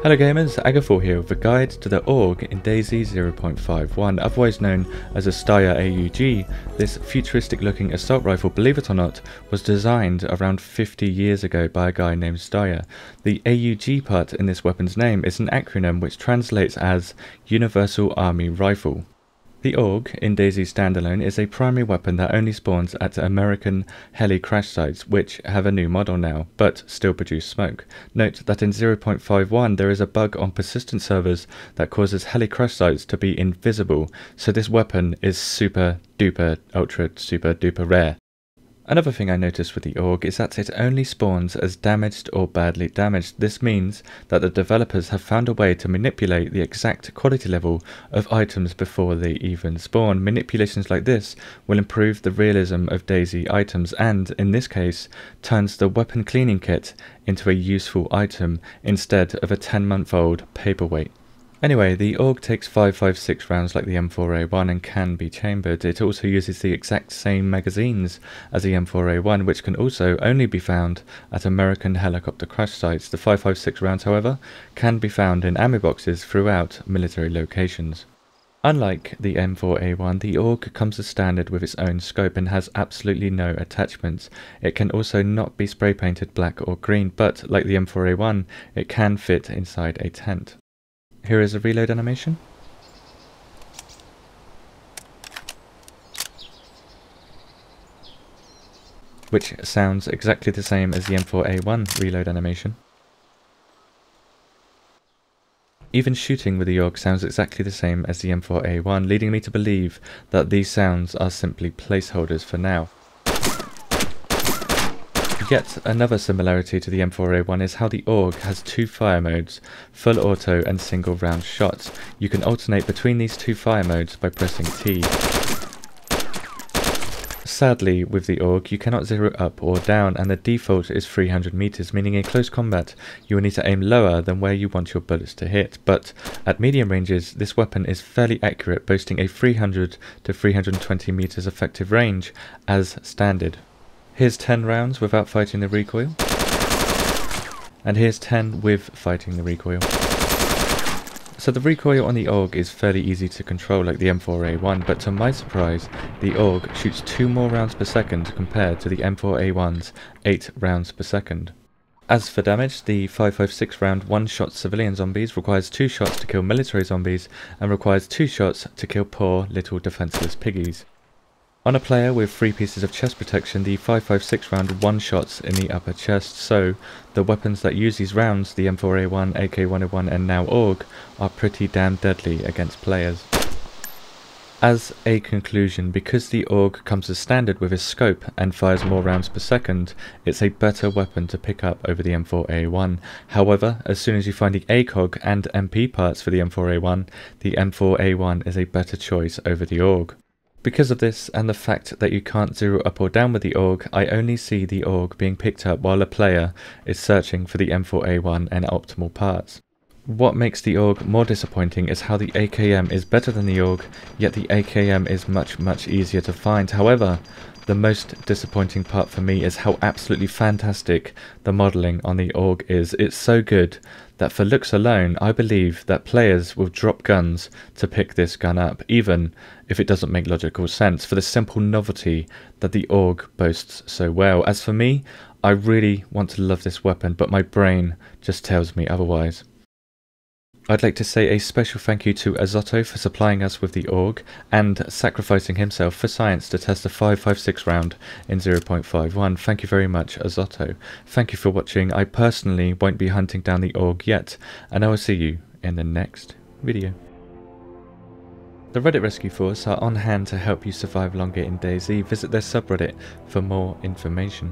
Hello gamers, Agafor here with a guide to the AUG in DayZ 0.51, otherwise known as a Steyr AUG. This futuristic looking assault rifle, believe it or not, was designed around 50 years ago by a guy named Steyr. The AUG part in this weapon's name is an acronym which translates as Universal Army Rifle. The AUG in DayZ Standalone is a primary weapon that only spawns at American heli crash sites, which have a new model now, but still produce smoke. Note that in 0.51 there is a bug on persistent servers that causes heli crash sites to be invisible, so this weapon is super duper ultra super duper rare. Another thing I noticed with the AUG is that it only spawns as damaged or badly damaged. This means that the developers have found a way to manipulate the exact quality level of items before they even spawn. Manipulations like this will improve the realism of DayZ items and, in this case, turns the weapon cleaning kit into a useful item instead of a 10-month-old paperweight. Anyway, the AUG takes 5.56 rounds like the M4A1 and can be chambered. It also uses the exact same magazines as the M4A1, which can also only be found at American helicopter crash sites. The 5.56 rounds, however, can be found in ammo boxes throughout military locations. Unlike the M4A1, the AUG comes as standard with its own scope and has absolutely no attachments. It can also not be spray painted black or green, but like the M4A1, it can fit inside a tent. Here is a reload animation. Which sounds exactly the same as the M4A1 reload animation. Even shooting with the AUG sounds exactly the same as the M4A1, leading me to believe that these sounds are simply placeholders for now. Yet another similarity to the M4A1 is how the AUG has two fire modes, full auto and single round shots. You can alternate between these two fire modes by pressing T. Sadly, with the AUG you cannot zero up or down, and the default is 300 meters, meaning in close combat you will need to aim lower than where you want your bullets to hit. But at medium ranges this weapon is fairly accurate, boasting a 300 to 320 meters effective range as standard. Here's 10 rounds without fighting the recoil, and here's 10 with fighting the recoil. So the recoil on the AUG is fairly easy to control like the M4A1, but to my surprise, the AUG shoots 2 more rounds per second compared to the M4A1's 8 rounds per second. As for damage, the 5.56 round one-shot civilian zombies requires 2 shots to kill military zombies and requires 2 shots to kill poor little defenseless piggies. On a player with 3 pieces of chest protection, the 5.56 round one-shots in the upper chest, so the weapons that use these rounds, the M4A1, AK-101 and now AUG, are pretty damn deadly against players. As a conclusion, because the AUG comes as standard with its scope and fires more rounds per second, it's a better weapon to pick up over the M4A1. However, as soon as you find the ACOG and MP parts for the M4A1, the M4A1 is a better choice over the AUG. Because of this and the fact that you can't zero up or down with the AUG, I only see the AUG being picked up while a player is searching for the M4A1 and optimal parts. What makes the AUG more disappointing is how the AKM is better than the AUG, yet the AKM is much easier to find. However, the most disappointing part for me is how absolutely fantastic the modelling on the AUG is. It's so good that for looks alone, I believe that players will drop guns to pick this gun up, even if it doesn't make logical sense, for the simple novelty that the AUG boasts so well. As for me, I really want to love this weapon, but my brain just tells me otherwise. I'd like to say a special thank you to Azotto for supplying us with the AUG and sacrificing himself for science to test a 5.56 round in 0.51. Thank you very much, Azotto. Thank you for watching. I personally won't be hunting down the AUG yet, and I will see you in the next video. The Reddit Rescue Force are on hand to help you survive longer in DayZ. Visit their subreddit for more information.